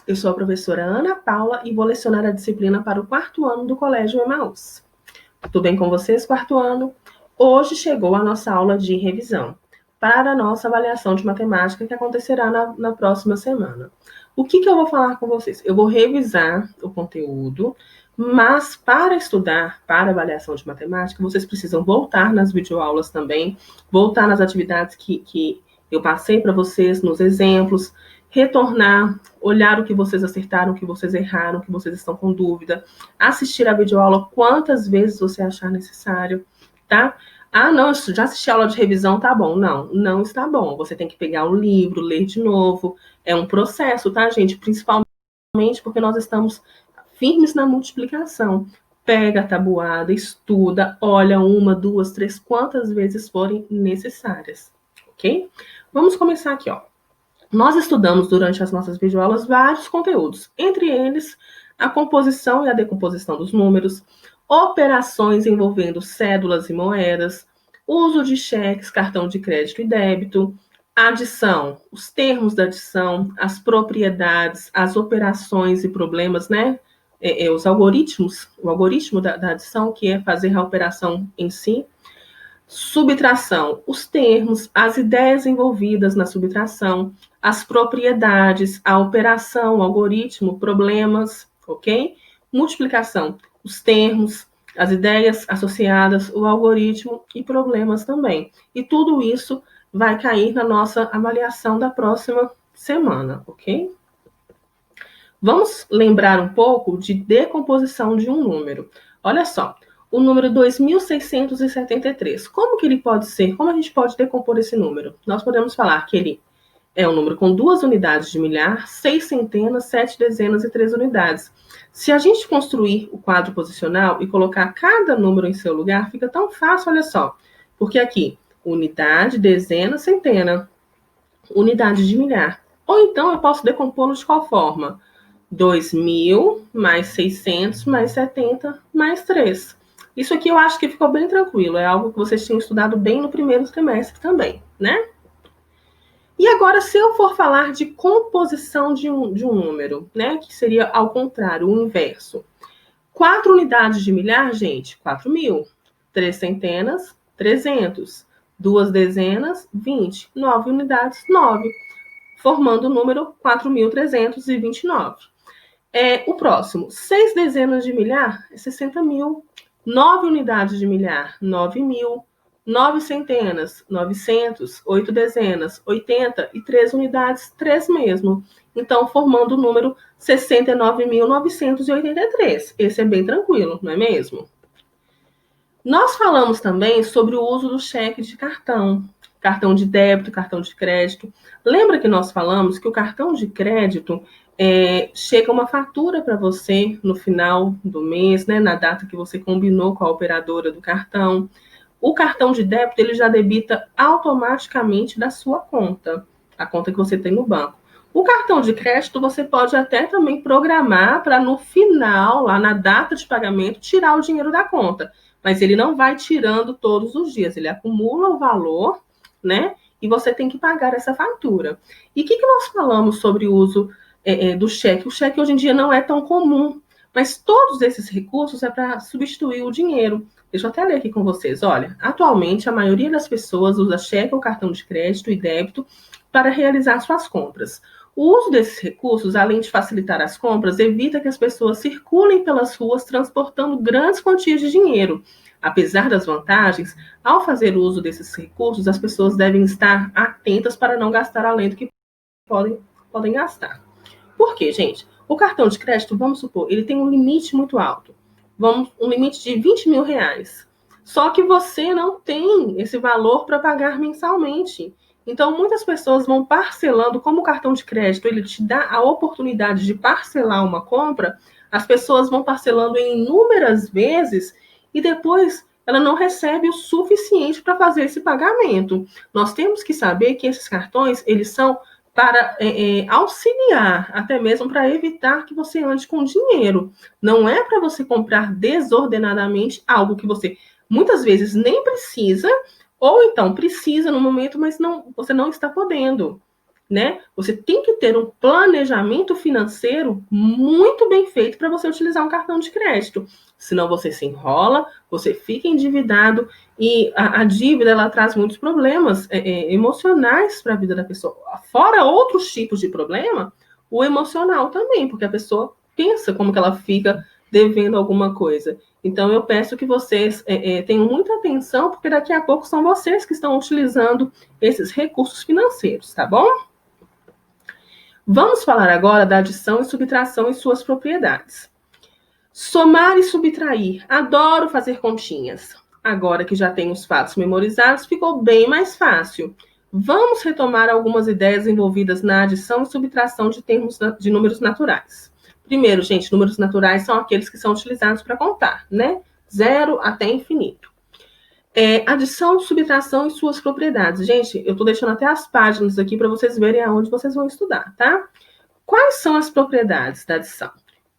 Eu sou a professora Ana Paula e vou lecionar a disciplina para o 4º ano do Colégio Emaús. Tudo bem com vocês, 4º ano? Hoje chegou a nossa aula de revisão para a nossa avaliação de matemática que acontecerá na próxima semana. O que eu vou falar com vocês? Eu vou revisar o conteúdo, mas para estudar para a avaliação de matemática, vocês precisam voltar nas videoaulas também, voltar nas atividades que eu passei para vocês, nos exemplos, retornar, olhar o que vocês acertaram, o que vocês erraram, o que vocês estão com dúvida, assistir a videoaula quantas vezes você achar necessário, tá? Ah, não, já assisti a aula de revisão, tá bom. Não, não está bom. Você tem que pegar o livro, ler de novo. É um processo, tá, gente? Principalmente porque nós estamos firmes na multiplicação. Pega a tabuada, estuda, olha 1, 2, 3, quantas vezes forem necessárias, ok? Vamos começar aqui, ó. Nós estudamos durante as nossas videoaulas vários conteúdos, entre eles a composição e a decomposição dos números, operações envolvendo cédulas e moedas, uso de cheques, cartão de crédito e débito, adição, os termos da adição, as propriedades, as operações e problemas, né? Os algoritmos, o algoritmo da adição, que é fazer a operação em si. Subtração, os termos, as ideias envolvidas na subtração, as propriedades, a operação, o algoritmo, problemas, ok? Multiplicação, os termos, as ideias associadas, o algoritmo e problemas também. E tudo isso vai cair na nossa avaliação da próxima semana, ok? Vamos lembrar um pouco de decomposição de um número. Olha só, o número 2.673. Como que ele pode ser? Como a gente pode decompor esse número? Nós podemos falar que ele é um número com 2 unidades de milhar, 6 centenas, 7 dezenas e 3 unidades. Se a gente construir o quadro posicional e colocar cada número em seu lugar, fica tão fácil, olha só. Porque aqui, unidade, dezena, centena. Unidade de milhar. Ou então eu posso decompô-lo de qual forma? 2.000 mais 600 mais 70 mais 3. Isso aqui eu acho que ficou bem tranquilo. É algo que vocês tinham estudado bem no primeiro trimestre também, né? E agora, se eu for falar de composição de um número, né? Que seria ao contrário, o inverso. 4 unidades de milhar, gente, 4.000. 3 centenas, 300. 2 dezenas, 20. 9 unidades, 9. Formando o número 4.329. O próximo, 6 dezenas de milhar é 60.000. 9 unidades de milhar, 9.000. 9 centenas, 900. 8 dezenas, 80. E 3 unidades, 3 mesmo. Então, formando o número 69.983. Esse é bem tranquilo, não é mesmo? Nós falamos também sobre o uso do cheque de cartão. Cartão de débito, cartão de crédito. Lembra que nós falamos que o cartão de crédito chega uma fatura para você no final do mês, né, na data que você combinou com a operadora do cartão. O cartão de débito ele já debita automaticamente da sua conta, a conta que você tem no banco. O cartão de crédito você pode até também programar para no final, lá na data de pagamento, tirar o dinheiro da conta. Mas ele não vai tirando todos os dias, ele acumula o valor, né? E você tem que pagar essa fatura. E o que nós falamos sobre o uso do cheque? O cheque hoje em dia não é tão comum, mas todos esses recursos é para substituir o dinheiro. Deixa eu até ler aqui com vocês. Olha, atualmente a maioria das pessoas usa cheque ou cartão de crédito e débito para realizar suas compras. O uso desses recursos, além de facilitar as compras, evita que as pessoas circulem pelas ruas transportando grandes quantias de dinheiro. Apesar das vantagens, ao fazer uso desses recursos, as pessoas devem estar atentas para não gastar além do que podem gastar. Por quê, gente? O cartão de crédito, vamos supor, ele tem um limite muito alto. Um limite de 20 mil reais. Só que você não tem esse valor para pagar mensalmente. Então, muitas pessoas vão parcelando, como o cartão de crédito, ele te dá a oportunidade de parcelar uma compra, as pessoas vão parcelando em inúmeras vezes e depois ela não recebe o suficiente para fazer esse pagamento. Nós temos que saber que esses cartões, eles são para auxiliar, até mesmo para evitar que você ande com dinheiro. Não é para você comprar desordenadamente algo que você muitas vezes nem precisa, ou então precisa no momento, mas você não está podendo. né? Você tem que ter um planejamento financeiro muito bem feito para você utilizar um cartão de crédito. Senão você se enrola, você fica endividado e a dívida ela traz muitos problemas emocionais para a vida da pessoa. Fora outros tipos de problema, o emocional também, porque a pessoa pensa como que ela fica devendo alguma coisa. Então, eu peço que vocês tenham muita atenção, porque daqui a pouco são vocês que estão utilizando esses recursos financeiros, tá bom? Vamos falar agora da adição e subtração e suas propriedades. Somar e subtrair. Adoro fazer continhas. Agora que já tenho os fatos memorizados, ficou bem mais fácil. Vamos retomar algumas ideias envolvidas na adição e subtração de números naturais. Primeiro, gente, números naturais são aqueles que são utilizados para contar, né? 0 até infinito. Adição, subtração e suas propriedades. Gente, eu estou deixando até as páginas aqui para vocês verem aonde vocês vão estudar, tá? Quais são as propriedades da adição?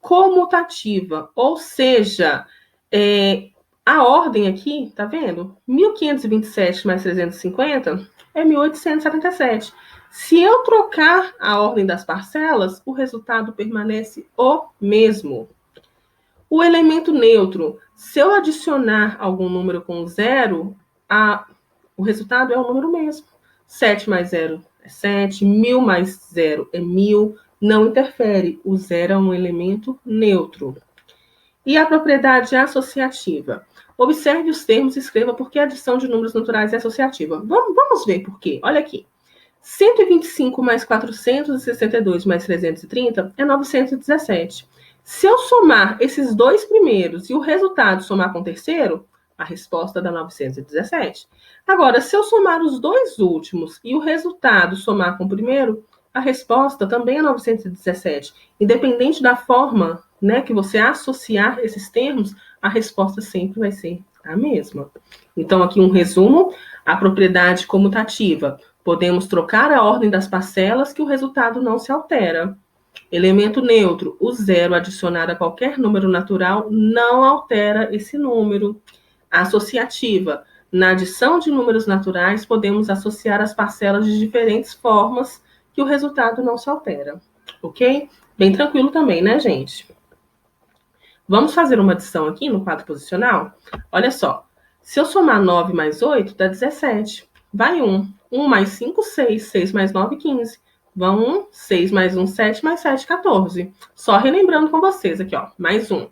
Comutativa, ou seja, a ordem aqui, tá vendo? 1527 mais 350 é 1877. Se eu trocar a ordem das parcelas, o resultado permanece o mesmo. O elemento neutro, se eu adicionar algum número com zero, o resultado é o número mesmo. 7 mais 0 é 7, 1000 mais 0 é 1000, não interfere. O zero é um elemento neutro. E a propriedade associativa. Observe os termos e escreva por que a adição de números naturais é associativa. Vamos ver por quê. Olha aqui. 125 mais 462 mais 330 é 917. Se eu somar esses dois primeiros e o resultado somar com o terceiro, a resposta dá 917. Agora, se eu somar os dois últimos e o resultado somar com o primeiro, a resposta também é 917. Independente da forma, né, que você associar esses termos, a resposta sempre vai ser a mesma. Então, aqui um resumo: a propriedade comutativa. Podemos trocar a ordem das parcelas que o resultado não se altera. Elemento neutro, o zero adicionado a qualquer número natural não altera esse número. Associativa, na adição de números naturais, podemos associar as parcelas de diferentes formas que o resultado não se altera. Ok? Bem tranquilo também, né, gente? Vamos fazer uma adição aqui no quadro posicional? Olha só. Se eu somar 9 mais 8, dá 17. Vai 1. 1 mais 5, 6. 6 mais 9, 15. Vão 1. 6 mais 1, 7 mais 7, 14. Só relembrando com vocês aqui, ó. Mais 1.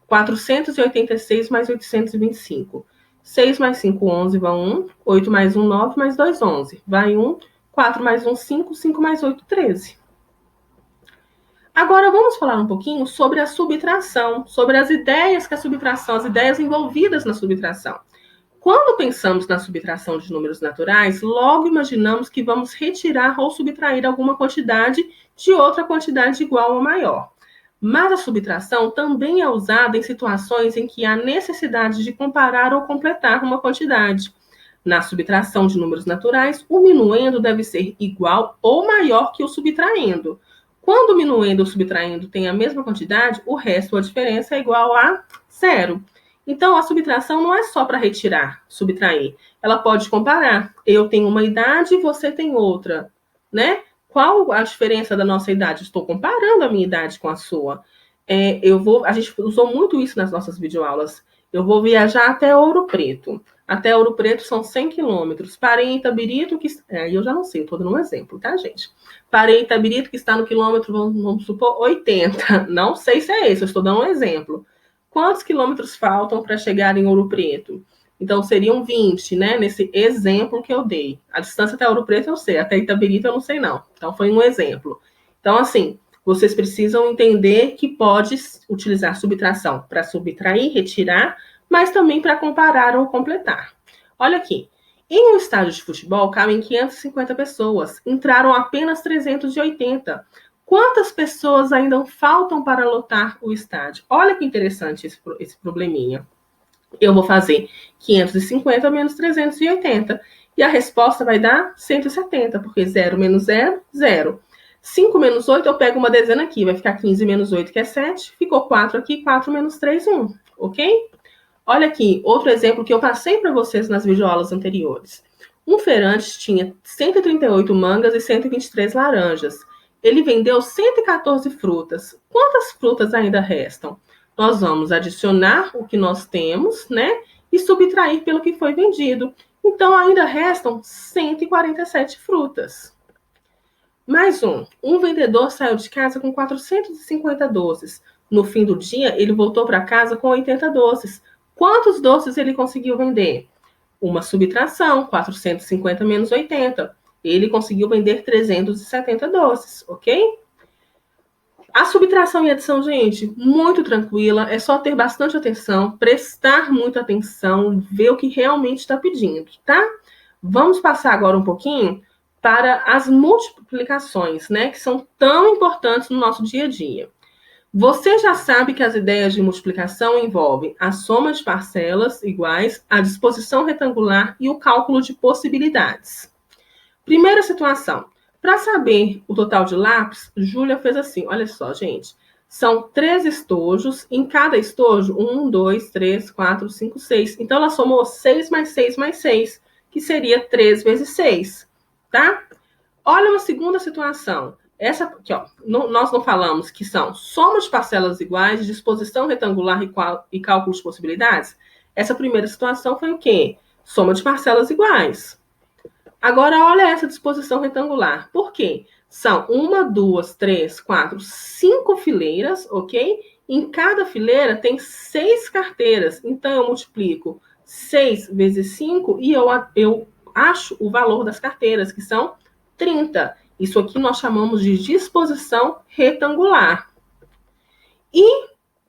486 mais 825. 6 mais 5, 11. Vão 1. 8 mais 1, 9 mais 2, 11. Vai 1. 4 mais 1, 5. 5 mais 8, 13. Agora vamos falar um pouquinho sobre a subtração, sobre as ideias que a subtração, as ideias envolvidas na subtração. Quando pensamos na subtração de números naturais, logo imaginamos que vamos retirar ou subtrair alguma quantidade de outra quantidade igual ou maior. Mas a subtração também é usada em situações em que há necessidade de comparar ou completar uma quantidade. Na subtração de números naturais, o minuendo deve ser igual ou maior que o subtraendo. Quando o minuendo ou subtraindo tem a mesma quantidade, o resto, a diferença, é igual a zero. Então, a subtração não é só para retirar, subtrair. Ela pode comparar. Eu tenho uma idade e você tem outra, né? Qual a diferença da nossa idade? Estou comparando a minha idade com a sua. A gente usou muito isso nas nossas videoaulas. Eu vou viajar até Ouro Preto. Até Ouro Preto são 100 quilômetros. Parei em Itabirito, que... eu já não sei, estou dando um exemplo, tá, gente? Parei em Itabirito, que está no quilômetro, vamos supor, 80. Não sei se é esse, eu estou dando um exemplo. Quantos quilômetros faltam para chegar em Ouro Preto? Então, seriam 20, né? Nesse exemplo que eu dei. A distância até Ouro Preto eu sei, até Itabirito eu não sei, não. Então, foi um exemplo. Então, assim, vocês precisam entender que pode utilizar subtração para subtrair, retirar, mas também para comparar ou completar. Olha aqui. Em um estádio de futebol, cabem 550 pessoas. Entraram apenas 380. Quantas pessoas ainda faltam para lotar o estádio? Olha que interessante esse probleminha. Eu vou fazer 550 menos 380. E a resposta vai dar 170, porque 0 menos 0, 0. 5 menos 8, eu pego uma dezena aqui. Vai ficar 15 menos 8, que é 7. Ficou 4 aqui, 4 menos 3, 1. Ok? Olha aqui, outro exemplo que eu passei para vocês nas videoaulas anteriores. Um feirante tinha 138 mangas e 123 laranjas. Ele vendeu 114 frutas. Quantas frutas ainda restam? Nós vamos adicionar o que nós temos, né? E subtrair pelo que foi vendido. Então, ainda restam 147 frutas. Mais um. Um vendedor saiu de casa com 450 doces. No fim do dia, ele voltou para casa com 80 doces. Quantos doces ele conseguiu vender? Uma subtração, 450 menos 80. Ele conseguiu vender 370 doces, ok? A subtração e adição, gente, muito tranquila. É só ter bastante atenção, prestar muita atenção, ver o que realmente está pedindo, tá? Vamos passar agora um pouquinho para as multiplicações, né? Que são tão importantes no nosso dia a dia. Você já sabe que as ideias de multiplicação envolvem a soma de parcelas iguais, a disposição retangular e o cálculo de possibilidades. Primeira situação. Para saber o total de lápis, Júlia fez assim. Olha só, gente. São 3 estojos. Em cada estojo, 1, 2, 3, 4, 5, 6. Então, ela somou 6 mais 6 mais 6, que seria 3 vezes 6, tá? Olha uma segunda situação. Essa aqui, ó, nós não falamos que são soma de parcelas iguais, disposição retangular e cálculo de possibilidades? Essa primeira situação foi o quê? Soma de parcelas iguais. Agora, olha essa disposição retangular. Por quê? São 1, 2, 3, 4, 5 fileiras, ok? Em cada fileira tem 6 carteiras. Então, eu multiplico 6 vezes 5 e eu acho o valor das carteiras, que são 30. Isso aqui nós chamamos de disposição retangular. E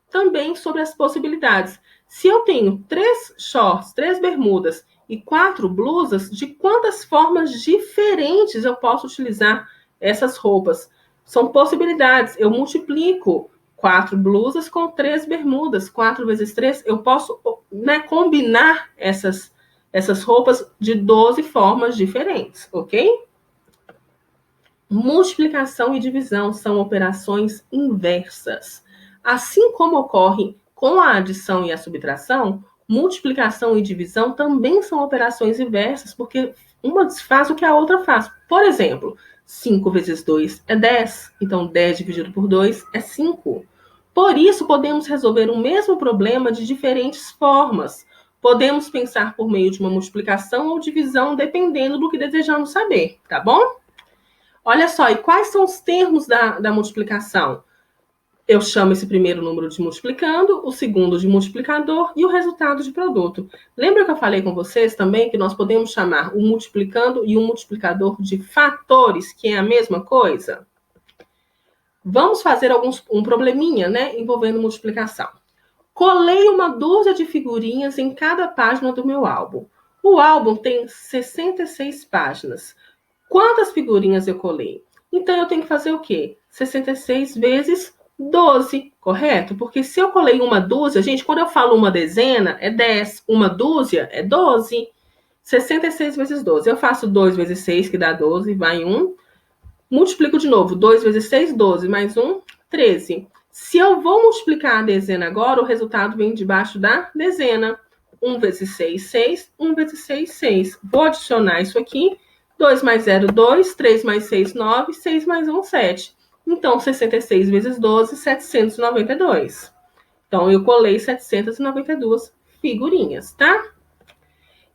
também sobre as possibilidades. Se eu tenho 3 shorts, 3 bermudas e 4 blusas, de quantas formas diferentes eu posso utilizar essas roupas? São possibilidades. Eu multiplico 4 blusas com 3 bermudas. 4 vezes 3, eu posso, né, combinar essas roupas de 12 formas diferentes, ok? Multiplicação e divisão são operações inversas. Assim como ocorre com a adição e a subtração, multiplicação e divisão também são operações inversas, porque uma faz o que a outra faz. Por exemplo, 5 vezes 2 é 10, então 10 dividido por 2 é 5. Por isso, podemos resolver o mesmo problema de diferentes formas. Podemos pensar por meio de uma multiplicação ou divisão, dependendo do que desejamos saber, tá bom? Olha só, e quais são os termos da multiplicação? Eu chamo esse primeiro número de multiplicando, o segundo de multiplicador e o resultado de produto. Lembra que eu falei com vocês também que nós podemos chamar o multiplicando e o multiplicador de fatores, que é a mesma coisa? Vamos fazer um probleminha, né, envolvendo multiplicação. Colei uma dúzia de figurinhas em cada página do meu álbum. O álbum tem 66 páginas. Quantas figurinhas eu colei? Então, eu tenho que fazer o quê? 66 vezes 12, correto? Porque se eu colei uma dúzia, gente, quando eu falo uma dezena, é 10. Uma dúzia é 12. 66 vezes 12. Eu faço 2 vezes 6, que dá 12, vai 1. Multiplico de novo. 2 vezes 6, 12. Mais 1, 13. Se eu vou multiplicar a dezena agora, o resultado vem debaixo da dezena. 1 vezes 6, 6. 1 vezes 6, 6. Vou adicionar isso aqui. 2 mais 0, 2. 3 mais 6, 9. 6 mais 1, 7. Então, 66 vezes 12, 792. Então, eu colei 792 figurinhas, tá?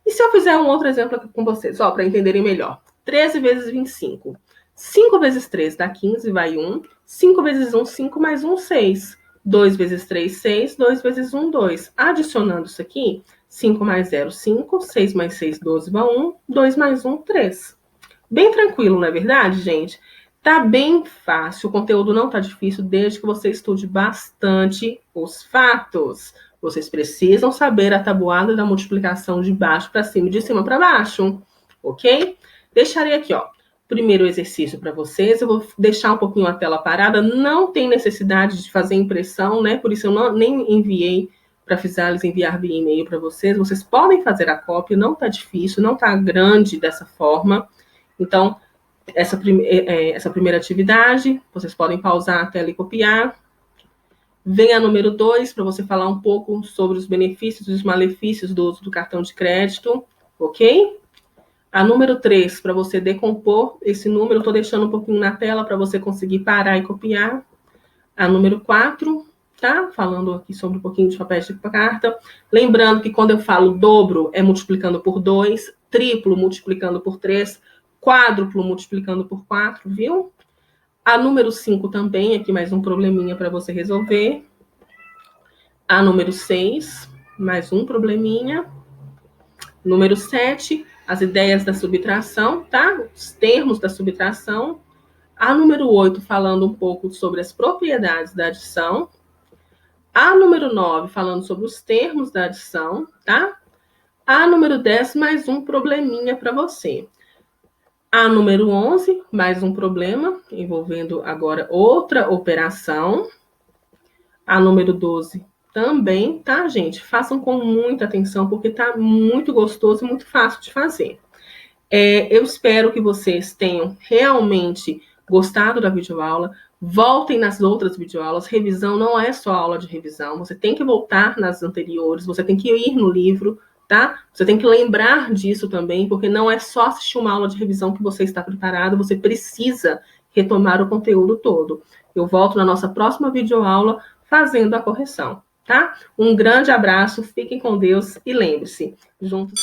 E se eu fizer um outro exemplo aqui com vocês, ó, para entenderem melhor. 13 vezes 25. 5 vezes 3 dá 15, vai 1. 5 vezes 1, 5 mais 1, 6. 2 vezes 3, 6. 2 vezes 1, 2. Adicionando isso aqui, 5 mais 0, 5. 6 mais 6, 12, vai 1. 2 mais 1, 3. Bem tranquilo, não é verdade, gente? Tá bem fácil, o conteúdo não tá difícil, desde que você estude bastante os fatos. Vocês precisam saber a tabuada da multiplicação de baixo para cima e de cima para baixo, ok? Deixarei aqui, ó, primeiro exercício para vocês. Eu vou deixar um pouquinho a tela parada. Não tem necessidade de fazer impressão, né? Por isso eu nem enviei para Fisales enviar via e-mail para vocês. Vocês podem fazer a cópia, não tá difícil, não tá grande dessa forma. Então, essa primeira atividade, vocês podem pausar a tela e copiar. Vem a número 2, para você falar um pouco sobre os benefícios e os malefícios do uso do cartão de crédito, ok? A número 3, para você decompor esse número, eu estou deixando um pouquinho na tela para você conseguir parar e copiar. A número 4, tá? Falando aqui sobre um pouquinho de papéis de carta. Lembrando que quando eu falo dobro, é multiplicando por 2, triplo multiplicando por 3, quádruplo multiplicando por 4, viu? A número 5 também, aqui mais um probleminha para você resolver. A número 6, mais um probleminha. Número 7, as ideias da subtração, tá? Os termos da subtração. A número 8, falando um pouco sobre as propriedades da adição. A número 9, falando sobre os termos da adição, tá? A número 10, mais um probleminha para você. A número 11, mais um problema, envolvendo agora outra operação. A número 12 também, tá, gente? Façam com muita atenção, porque tá muito gostoso e muito fácil de fazer. Eu espero que vocês tenham realmente gostado da videoaula. Voltem nas outras videoaulas. Revisão não é só aula de revisão. Você tem que voltar nas anteriores, você tem que ir no livro, tá? Você tem que lembrar disso também, porque não é só assistir uma aula de revisão que você está preparado, você precisa retomar o conteúdo todo. Eu volto na nossa próxima videoaula fazendo a correção, tá? Um grande abraço, fiquem com Deus e lembre-se, juntos...